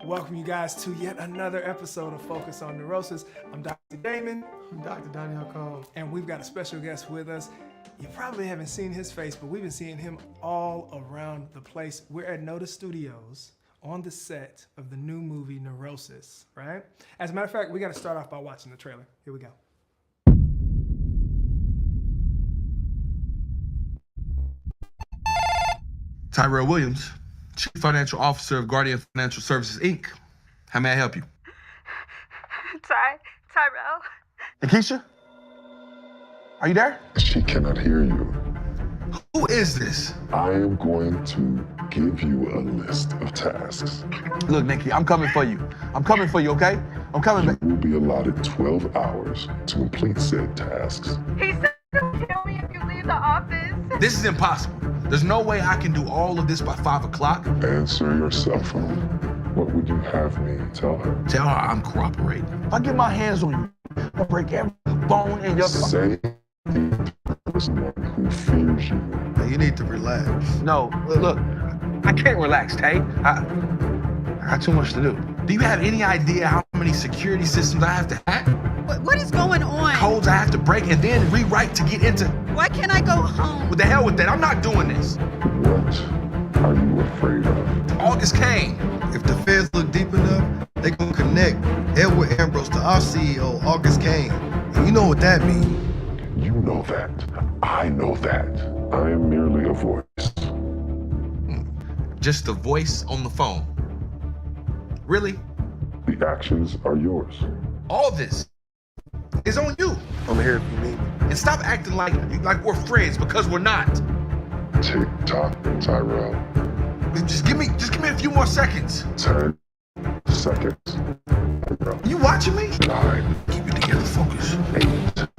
welcome you guys to yet another episode of Focus on Neurosis. I'm Dr. Damon. I'm Dr. Daniel Cole. And we've got a special guest with us. You probably haven't seen his face, but we've been seeing him all around the place. We're at Neurosis Studios on the set of the new movie Neurosis, right? As a matter of fact, we got to start off by watching the trailer. Here we go. Tyrell Williams, Chief Financial Officer of Guardian Financial Services, Inc. How may I help you? Tyrell? Lakeisha? Are you there? She cannot hear you. Who is this? I am going to give you a list of tasks. Look, Nikki, I'm coming for you. I'm coming for you, okay? I'm coming back. You will be allotted 12 hours to complete said tasks. He said he'll kill me if you leave the office. This is impossible. There's no way I can do all of this by 5 o'clock. Answer your cell phone. What would you have me tell her? Tell her I'm cooperating. If I get my hands on you, I'll break every bone in your... Say someone who fears you. You need to relax. No, look, I can't relax, Tay. I got too much to do. Do you have any idea how many security systems I have to hack? What is going on? Codes I have to break and then rewrite to get into... Why can't I go home? What the hell with that? I'm not doing this. What are you afraid of? August Kane. If the feds look deep enough, they gonna connect Edward Ambrose to our CEO, August Kane. And you know what that means. You know that. I know that. I am merely a voice. Just a voice on the phone. Really? The actions are yours. All this is on you. I'm here if you need me. And stop acting like we're friends, because we're not. Tick tock, Tyrell. Just give me a few more seconds. 10 seconds. You watching me? 9. Keep it together, focus. 8.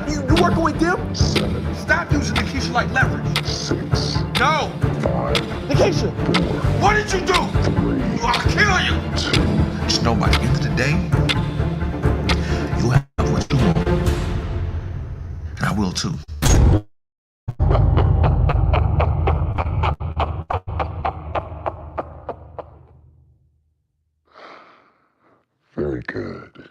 You working with them? 7. Stop using Lakeisha like leverage. 6. No! 5. Lakeisha! 4. What did you do? 3. I'll kill you! 2. Just know by the end of the day, you'll have what you want. And I will too. Very good.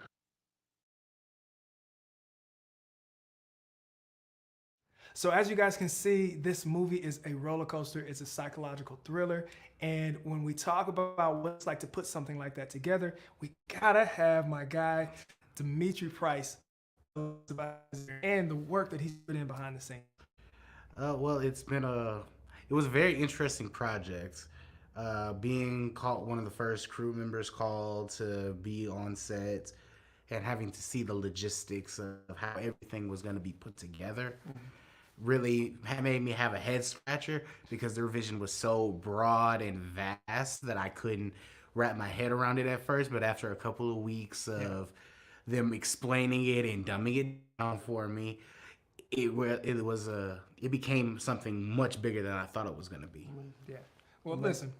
So as you guys can see, this movie is a roller coaster. It's a psychological thriller. And when we talk about what it's like to put something like that together, we gotta have my guy, Demitri Price, and the work that he's put in behind the scenes. Well, it was a very interesting project. Being called one of the first crew members called to be on set and having to see the logistics of how everything was going to be put together really made me have a head scratcher, because their vision was so broad and vast that I couldn't wrap my head around it at first. But after a couple of weeks of them explaining it and dumbing it down for me, it became something much bigger than I thought it was going to be. Yeah. Well, listen,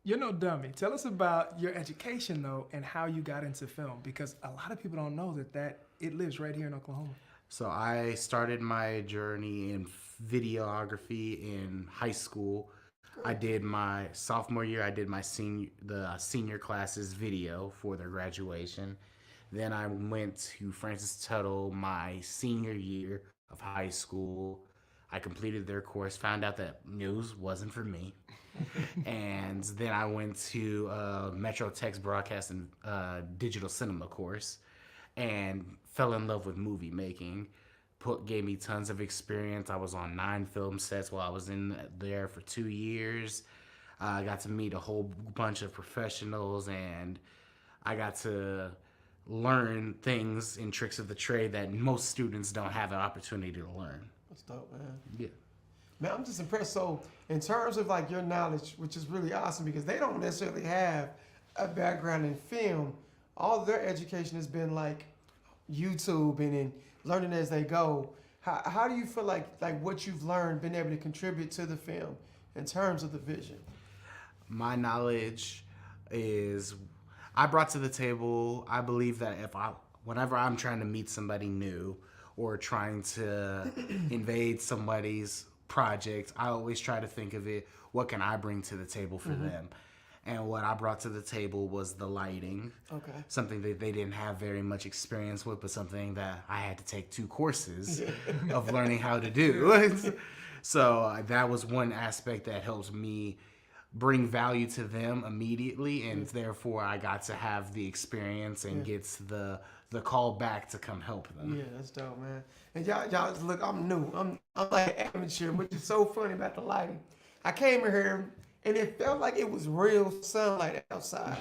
you're no dummy. Tell us about your education, though, and how you got into film, because a lot of people don't know that it lives right here in Oklahoma. So I started my journey in videography in high school. I did my sophomore year. I did my senior class's video for their graduation. Then I went to Francis Tuttle my senior year of high school. I completed their course, found out that news wasn't for me. And then I went to Metro Tech's broadcast and digital cinema course and fell in love with movie making. Gave me tons of experience. I was on 9 film sets while I was in there for 2 years. I got to meet a whole bunch of professionals, and I got to learn things and tricks of the trade that most students don't have an opportunity to learn. That's dope, man. Yeah. Man, I'm just impressed. So, in terms of like your knowledge, which is really awesome, because they don't necessarily have a background in film. All of their education has been like YouTube and in learning as they go. How do you feel like what you've learned been able to contribute to the film in terms of the vision? My knowledge is I brought to the table. I believe that whenever I'm trying to meet somebody new or trying to invade somebody's project, I always try to think of it, what can I bring to the table for them? And what I brought to the table was the lighting. Okay. Something that they didn't have very much experience with, but something that I had to take 2 courses of learning how to do. So that was one aspect that helps me bring value to them immediately, and therefore I got to have the experience and gets the call back to come help them. Yeah, that's dope, man. And y'all look, I'm new. I'm like amateur, which is so funny about the lighting. I came in here and it felt like it was real sunlight outside.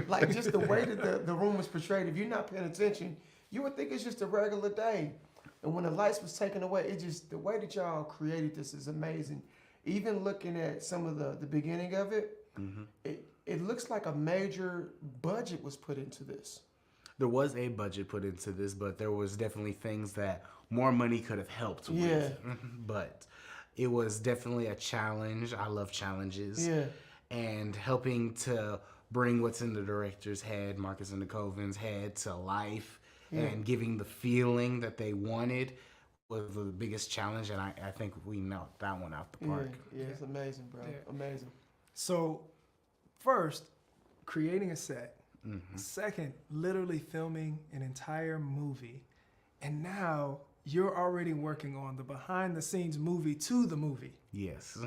Like just the way that the room was portrayed. If you're not paying attention, you would think it's just a regular day. And when the lights was taken away, it just, the way that y'all created this is amazing. Even looking at some of the beginning of it, it looks like a major budget was put into this. There was a budget put into this, but there was definitely things that more money could have helped with. But it was definitely a challenge. I love challenges. Yeah. And helping to bring what's in the director's head, Marcus and Nicovan's head, to life and giving the feeling that they wanted was the biggest challenge. And I think we knocked that one out the park. Yeah, it's amazing, bro. Yeah. Amazing. So, first, creating a set. Second, literally filming an entire movie. And now you're already working on the behind the scenes movie to the movie. Yes.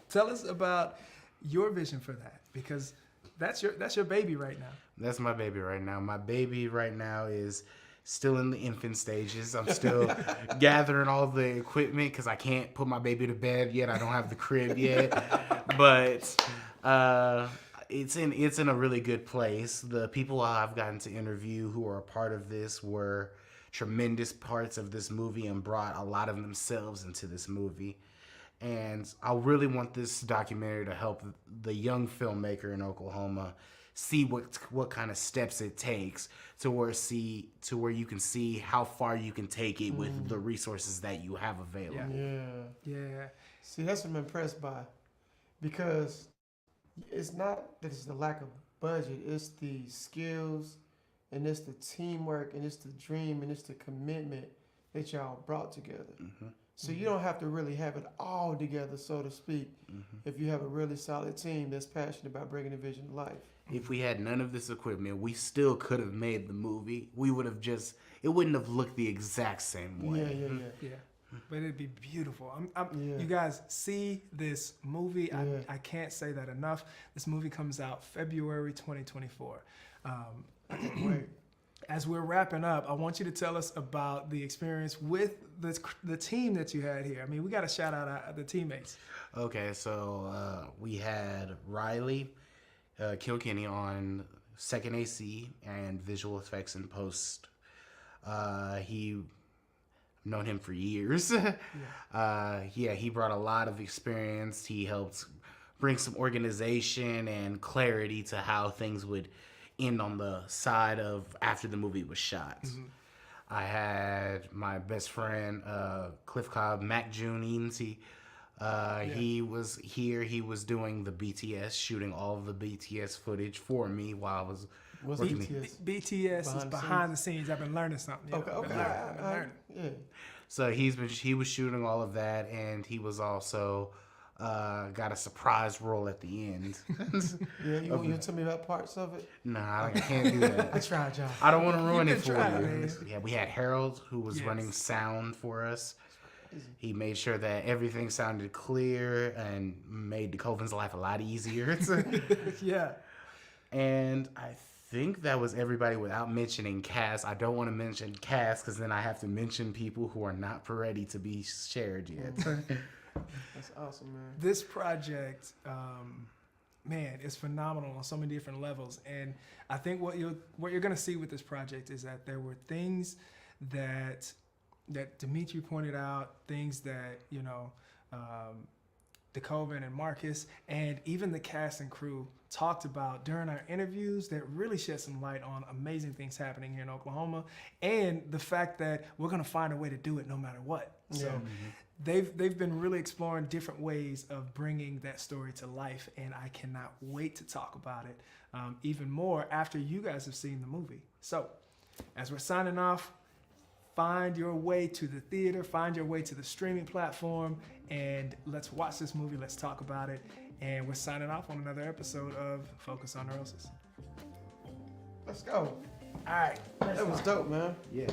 Tell us about your vision for that, because that's your baby right now. That's my baby right now. My baby right now is still in the infant stages. I'm still gathering all the equipment because I can't put my baby to bed yet. I don't have the crib yet. But it's in a really good place. The people I've gotten to interview who are a part of this were tremendous parts of this movie and brought a lot of themselves into this movie. And I really want this documentary to help the young filmmaker in Oklahoma see what kind of steps it takes to where you can see how far you can take it with the resources that you have available. Yeah. See, that's what I'm impressed by, because it's not that it's the lack of budget, it's the skills and it's the teamwork and it's the dream and it's the commitment that y'all brought together. So you don't have to really have it all together, so to speak, if you have a really solid team that's passionate about bringing a vision to life. If we had none of this equipment, we still could have made the movie. We would have it wouldn't have looked the exact same way. Yeah. But it'd be beautiful. You guys see this movie. I can't say that enough. This movie comes out February 2024. I can't wait. As we're wrapping up, I want you to tell us about the experience with the team that you had here. I mean, we got to shout out the teammates. Okay, so we had Riley Kilkenny on second AC and visual effects and post. Known him for years. He brought a lot of experience. He helped bring some organization and clarity to how things would end on the side of after the movie was shot. I had my best friend, Cliff Cobb, Mac Junings. He was here. He was doing the BTS, shooting all of the BTS footage for me while I was working. BTS is behind the scenes. I've been learning something. Okay. Yeah. So he was shooting all of that, and he was also got a surprise role at the end. Yeah, you want to tell me about parts of it? Nah, I can't do that. I tried, y'all. I don't want to ruin it for you. Man. Yeah, we had Harold, who was running sound for us. He made sure that everything sounded clear and made Nicovan's life a lot easier. Yeah. And I think that was everybody without mentioning cast. I don't want to mention cast because then I have to mention people who are not ready to be shared yet. That's awesome, man. This project, man, is phenomenal on so many different levels. And I think what you're gonna see with this project is that there were things that Demitri pointed out, things that Decoven and Marcus and even the cast and crew talked about during our interviews that really shed some light on amazing things happening here in Oklahoma, and the fact that we're gonna find a way to do it no matter what. So they've been really exploring different ways of bringing that story to life, and I cannot wait to talk about it even more after you guys have seen the movie. So as we're signing off, find your way to the theater, find your way to the streaming platform, and let's watch this movie, let's talk about it, And we're signing off on another episode of Focus on Neurosis. Let's go. All right. That was dope, man. Yes.